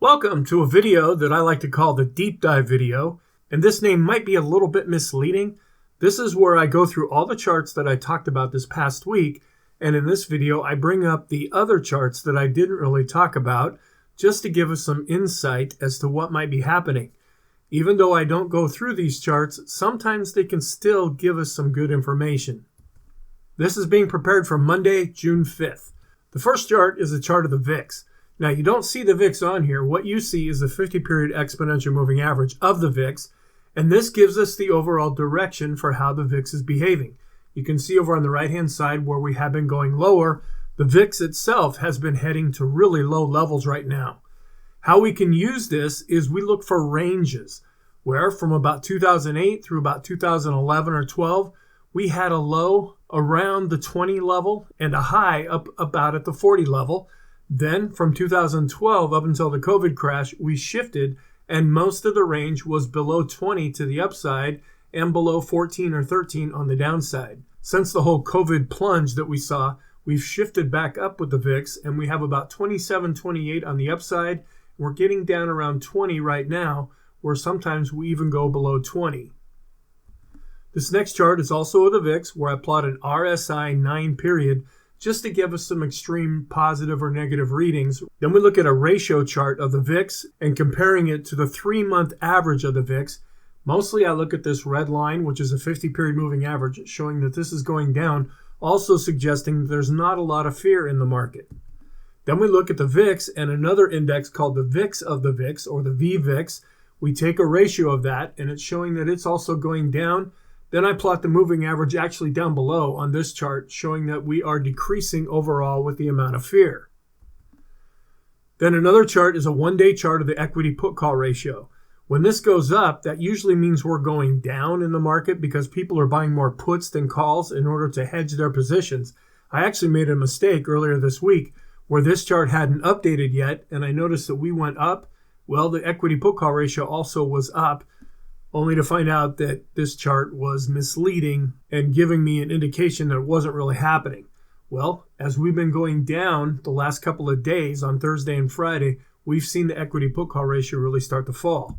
Welcome to a video that I like to call the deep dive video, and this name might be a little bit misleading. This is where I go through all the charts that I talked about this past week, and in this video I bring up the other charts that I didn't really talk about just to give us some insight as to what might be happening. Even though I don't go through these charts, sometimes they can still give us some good information. This is being prepared for Monday, June 5th. The first chart is a chart of the VIX. Now, you don't see the VIX on here. What you see is the 50-period exponential moving average of the VIX, and this gives us the overall direction for how the VIX is behaving. You can see over on the right-hand side where we have been going lower, the VIX itself has been heading to really low levels right now. How we can use this is we look for ranges, where from about 2008 through about 2011 or 12, we had a low around the 20 level and a high up about at the 40 level. Then from 2012 up until the COVID crash, we shifted and most of the range was below 20 to the upside and below 14 or 13 on the downside. Since the whole COVID plunge that we saw, we've shifted back up with the VIX and we have about 27, 28 on the upside. We're getting down around 20 right now, where sometimes we even go below 20. This next chart is also of the VIX, where I plotted RSI 9 period, just to give us some extreme positive or negative readings. Then we look at a ratio chart of the VIX and comparing it to the 3-month average of the VIX. Mostly I look at this red line, which is a 50-period moving average, showing that this is going down, also suggesting there's not a lot of fear in the market. Then we look at the VIX and another index called the VIX of the VIX, or the VVIX. We take a ratio of that, and it's showing that it's also going down. Then I plot the moving average actually down below on this chart, showing that we are decreasing overall with the amount of fear. Then another chart is a one-day chart of the equity put-call ratio. When this goes up, that usually means we're going down in the market because people are buying more puts than calls in order to hedge their positions. I actually made a mistake earlier this week where this chart hadn't updated yet, and I noticed that we went up. Well, the equity put-call ratio also was up, only to find out that this chart was misleading and giving me an indication that it wasn't really happening. Well, as we've been going down the last couple of days on Thursday and Friday, we've seen the equity put-call ratio really start to fall.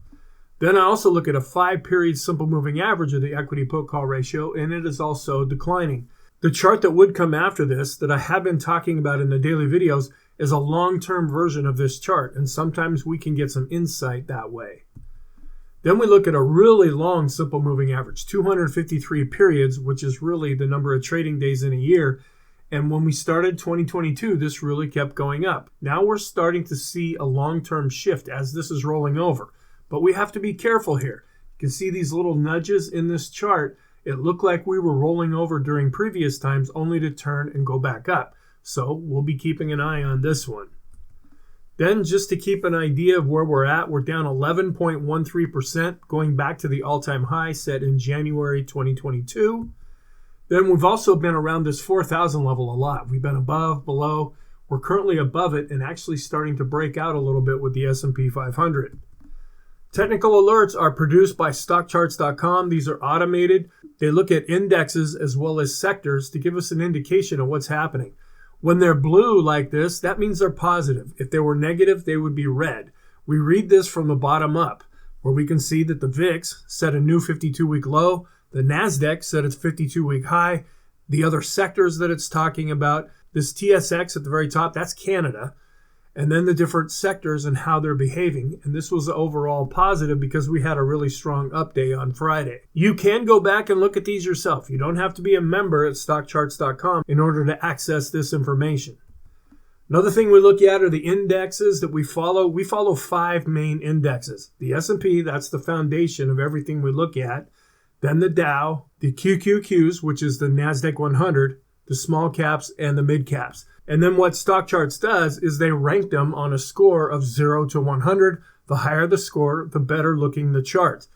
Then I also look at a 5-period simple moving average of the equity put-call ratio, and it is also declining. The chart that would come after this, that I have been talking about in the daily videos, is a long-term version of this chart, and sometimes we can get some insight that way. Then we look at a really long simple moving average, 253 periods, which is really the number of trading days in a year. And when we started 2022, this really kept going up. Now we're starting to see a long-term shift as this is rolling over. But we have to be careful here. You can see these little nudges in this chart. It looked like we were rolling over during previous times only to turn and go back up. So we'll be keeping an eye on this one. Then just to keep an idea of where we're at, we're down 11.13%, going back to the all-time high set in January 2022. Then we've also been around this 4,000 level a lot. We've been above, below. We're currently above it and actually starting to break out a little bit with the S&P 500. Technical alerts are produced by stockcharts.com. These are automated. They look at indexes as well as sectors to give us an indication of what's happening. When they're blue like this, that means they're positive. If they were negative, they would be red. We read this from the bottom up, where we can see that the VIX set a new 52-week low, the NASDAQ set its 52-week high, the other sectors that it's talking about, this TSX at the very top, that's Canada, and then the different sectors and how they're behaving. And this was overall positive because we had a really strong up day on Friday. You can go back and look at these yourself. You don't have to be a member at stockcharts.com in order to access this information. Another thing we look at are the indexes that we follow. We follow 5 main indexes. The S&P, that's the foundation of everything we look at. Then the Dow, the QQQs, which is the NASDAQ 100, the small caps, and the mid caps. And then what Stock Charts does is they rank them on a score of 0 to 100. The higher the score, the better looking the chart.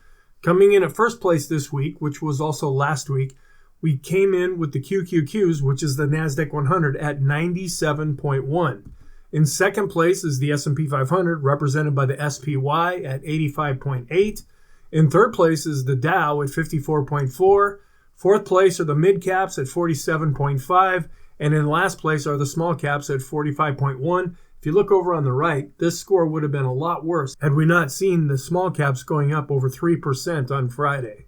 Coming in at first place this week, which was also last week, we came in with the QQQs, which is the NASDAQ 100, at 97.1. In second place is the S&P 500, represented by the SPY at 85.8. In third place is the Dow at 54.4. Fourth place are the mid caps at 47.5. And in last place are the small caps at 45.1. If If you look over on the right, this score would have been a lot worse had we not seen the small caps going up over 3% on Friday.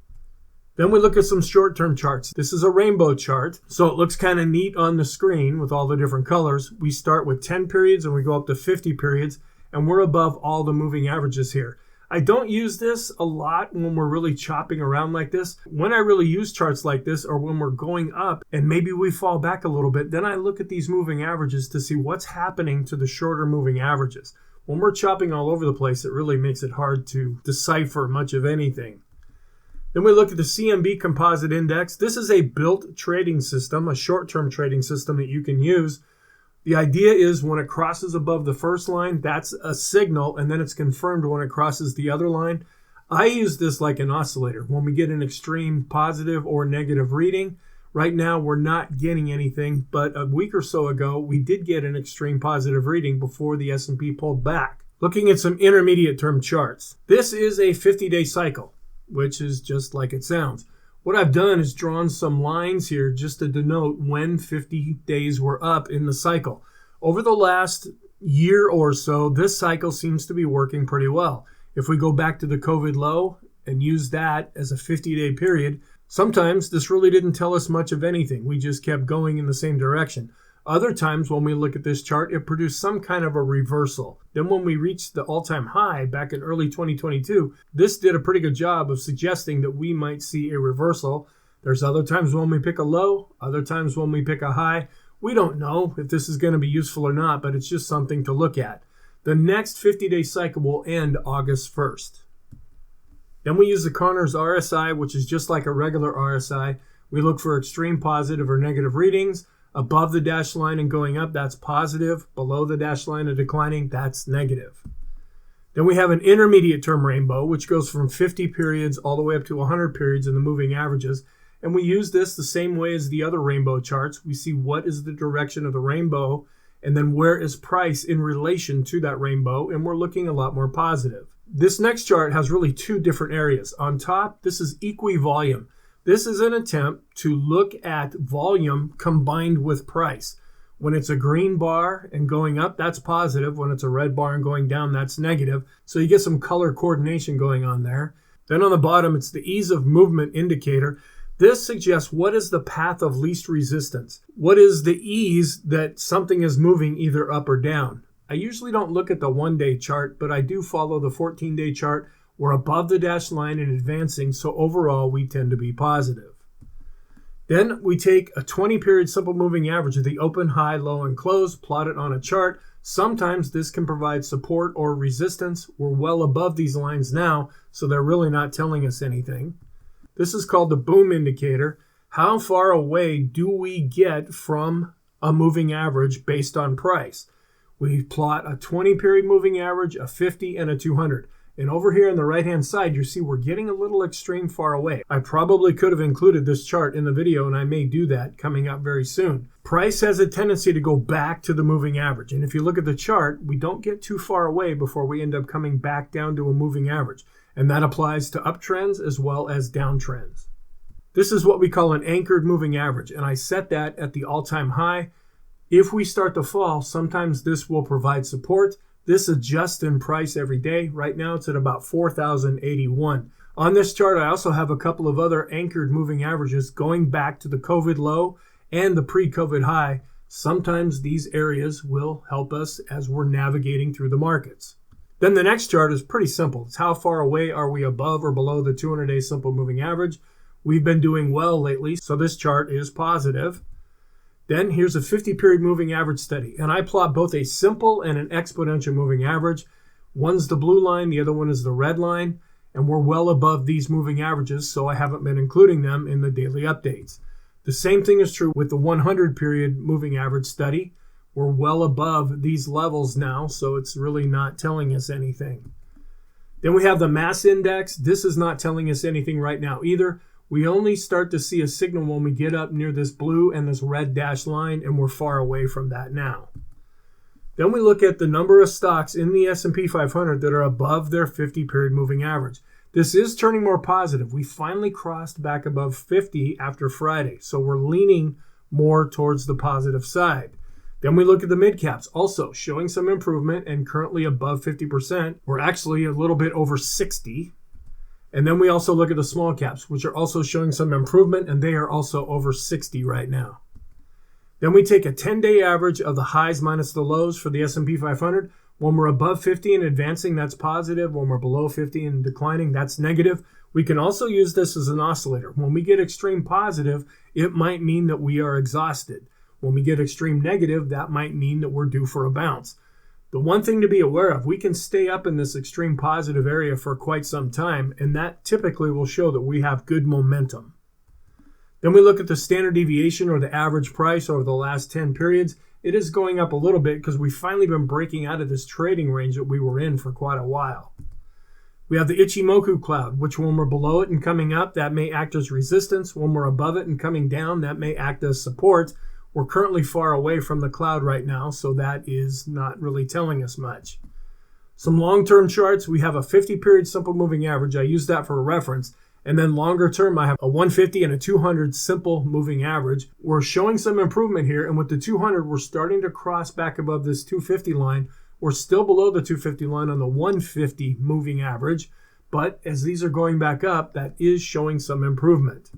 Then we look at some short-term charts. This is a rainbow chart, so it looks kind of neat on the screen with all the different colors. We start with 10 periods and we go up to 50 periods, and we're above all the moving averages here. I don't use this a lot when we're really chopping around like this. When I really use charts like this or when we're going up and maybe we fall back a little bit, then I look at these moving averages to see what's happening to the shorter moving averages. When we're chopping all over the place, it really makes it hard to decipher much of anything. Then we look at the CMB Composite Index. This is a built trading system, a short-term trading system that you can use. The idea is when it crosses above the first line, that's a signal, and then it's confirmed when it crosses the other line. I use this like an oscillator. When we get an extreme positive or negative reading, right now we're not getting anything, but a week or so ago, we did get an extreme positive reading before the S&P pulled back. Looking at some intermediate term charts. This is a 50-day cycle, which is just like it sounds. What I've done is drawn some lines here just to denote when 50 days were up in the cycle. Over the last year or so, this cycle seems to be working pretty well. If we go back to the COVID low and use that as a 50-day period, sometimes this really didn't tell us much of anything. We just kept going in the same direction. Other times when we look at this chart, it produced some kind of a reversal. Then when we reached the all-time high back in early 2022, this did a pretty good job of suggesting that we might see a reversal. There's other times when we pick a low, other times when we pick a high. We don't know if this is going to be useful or not, but it's just something to look at. The next 50-day cycle will end August 1st. Then we use the Connors RSI, which is just like a regular RSI. We look for extreme positive or negative readings. Above the dashed line and going up, that's positive. Below the dashed line and declining, that's negative. Then we have an intermediate term rainbow, which goes from 50 periods all the way up to 100 periods in the moving averages. And we use this the same way as the other rainbow charts. We see what is the direction of the rainbow, and then where is price in relation to that rainbow, and we're looking a lot more positive. This next chart has really two different areas. On top, this is equivolume. This is an attempt to look at volume combined with price. When it's a green bar and going up, that's positive. When it's a red bar and going down, that's negative. So you get some color coordination going on there. Then on the bottom, it's the ease of movement indicator. This suggests what is the path of least resistance. What is the ease that something is moving either up or down? I usually don't look at the one-day chart, but I do follow the 14-day chart. We're above the dashed line and advancing, so overall we tend to be positive. Then we take a 20-period simple moving average of the open, high, low, and close, plot it on a chart. Sometimes this can provide support or resistance. We're well above these lines now, so they're really not telling us anything. This is called the boom indicator. How far away do we get from a moving average based on price? We plot a 20-period moving average, a 50, and a 200. And over here on the right-hand side, you see we're getting a little extreme far away. I probably could have included this chart in the video, and I may do that coming up very soon. Price has a tendency to go back to the moving average. And if you look at the chart, we don't get too far away before we end up coming back down to a moving average. And that applies to uptrends as well as downtrends. This is what we call an anchored moving average, and I set that at the all-time high. If we start to fall, sometimes this will provide support. This adjusts in price every day. Right now it's at about 4,081. On this chart, I also have a couple of other anchored moving averages going back to the COVID low and the pre-COVID high. Sometimes these areas will help us as we're navigating through the markets. Then the next chart is pretty simple. It's how far away are we above or below the 200-day simple moving average. We've been doing well lately, so this chart is positive. Then here's a 50-period moving average study, and I plot both a simple and an exponential moving average. One's the blue line, the other one is the red line, and we're well above these moving averages, so I haven't been including them in the daily updates. The same thing is true with the 100-period moving average study. We're well above these levels now, so it's really not telling us anything. Then we have the mass index. This is not telling us anything right now either. We only start to see a signal when we get up near this blue and this red dashed line, and we're far away from that now. Then we look at the number of stocks in the S&P 500 that are above their 50-period moving average. This is turning more positive. We finally crossed back above 50 after Friday, so we're leaning more towards the positive side. Then we look at the mid caps, also showing some improvement and currently above 50%. We're actually a little bit over 60. And then we also look at the small caps, which are also showing some improvement, and they are also over 60 right now. Then we take a 10-day average of the highs minus the lows for the S&P 500. When we're above 50 and advancing, that's positive. When we're below 50 and declining, that's negative. We can also use this as an oscillator. When we get extreme positive, it might mean that we are exhausted. When we get extreme negative, that might mean that we're due for a bounce. The one thing to be aware of, we can stay up in this extreme positive area for quite some time, and that typically will show that we have good momentum. Then we look at the standard deviation, or the average price over the last 10 periods. It is going up a little bit because we've finally been breaking out of this trading range that we were in for quite a while. We have the Ichimoku cloud, which when we're below it and coming up, that may act as resistance. When we're above it and coming down, that may act as support. We're currently far away from the cloud right now, so that is not really telling us much. Some long-term charts, we have a 50-period simple moving average. I use that for a reference. And then longer term, I have a 150 and a 200 simple moving average. We're showing some improvement here, and with the 200, we're starting to cross back above this 250 line. We're still below the 250 line on the 150 moving average, but as these are going back up, that is showing some improvement.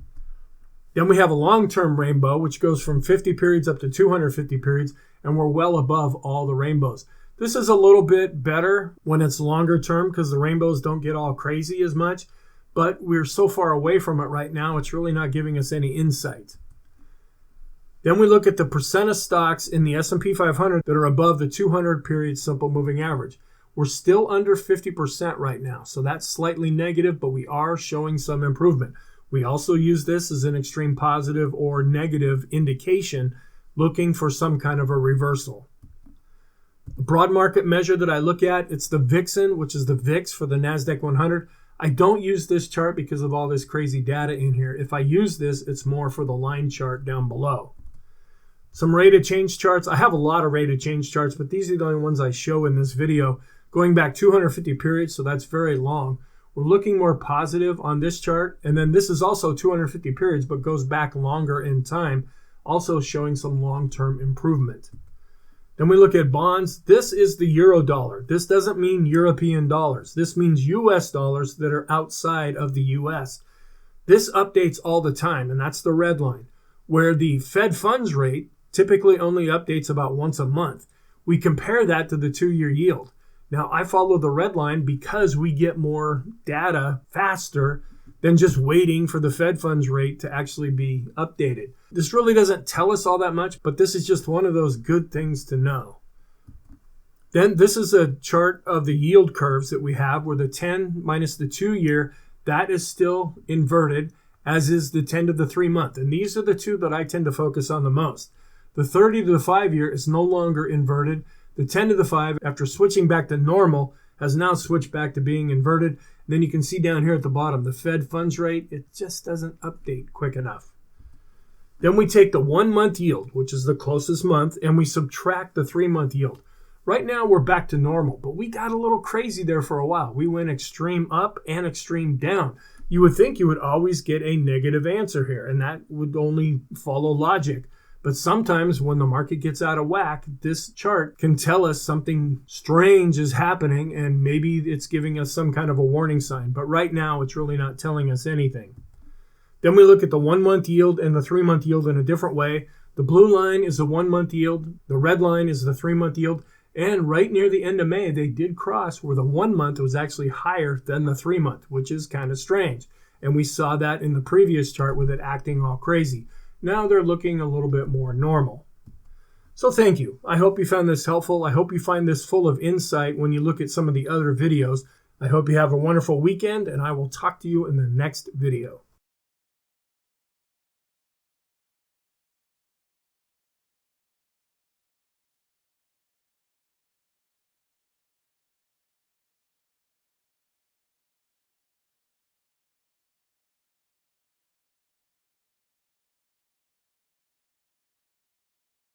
Then we have a long-term rainbow, which goes from 50 periods up to 250 periods, and we're well above all the rainbows. This is a little bit better when it's longer term because the rainbows don't get all crazy as much, but we're so far away from it right now, it's really not giving us any insight. Then we look at the percent of stocks in the S&P 500 that are above the 200-period simple moving average. We're still under 50% right now, so that's slightly negative, but we are showing some improvement. We also use this as an extreme positive or negative indication, looking for some kind of a reversal. The broad market measure that I look at, it's the Vixen, which is the VIX for the NASDAQ 100. I don't use this chart because of all this crazy data in here. If I use this, it's more for the line chart down below. Some rate of change charts. I have a lot of rate of change charts, but these are the only ones I show in this video. Going back 250 periods, so that's very long. We're looking more positive on this chart, and then this is also 250 periods, but goes back longer in time, also showing some long-term improvement. Then we look at bonds. This is the euro dollar. This doesn't mean European dollars. This means US dollars that are outside of the US. This updates all the time, and that's the red line, where the Fed funds rate typically only updates about once a month. We compare that to the 2-year yield. Now, I follow the red line because we get more data faster than just waiting for the Fed funds rate to actually be updated. This really doesn't tell us all that much, but this is just one of those good things to know. Then this is a chart of the yield curves that we have, where the 10 minus the 2-year, that is still inverted, as is the 10 to the 3-month. And these are the two that I tend to focus on the most. The 30 to the 5-year is no longer inverted. The 10 to the 5, after switching back to normal, has now switched back to being inverted. And then you can see down here at the bottom, the Fed funds rate, it just doesn't update quick enough. Then we take the 1-month yield, which is the closest month, and we subtract the 3-month yield. Right now, we're back to normal, but we got a little crazy there for a while. We went extreme up and extreme down. You would think you would always get a negative answer here, and that would only follow logic. But sometimes when the market gets out of whack, this chart can tell us something strange is happening, and maybe it's giving us some kind of a warning sign. But right now, it's really not telling us anything. Then we look at the 1-month yield and the 3-month yield in a different way. The blue line is the 1-month yield. The red line is the 3-month yield. And right near the end of May, they did cross where the 1-month was actually higher than the 3-month, which is kind of strange. And we saw that in the previous chart with it acting all crazy. Now they're looking a little bit more normal. So thank you. I hope you found this helpful. I hope you find this full of insight when you look at some of the other videos. I hope you have a wonderful weekend, and I will talk to you in the next video.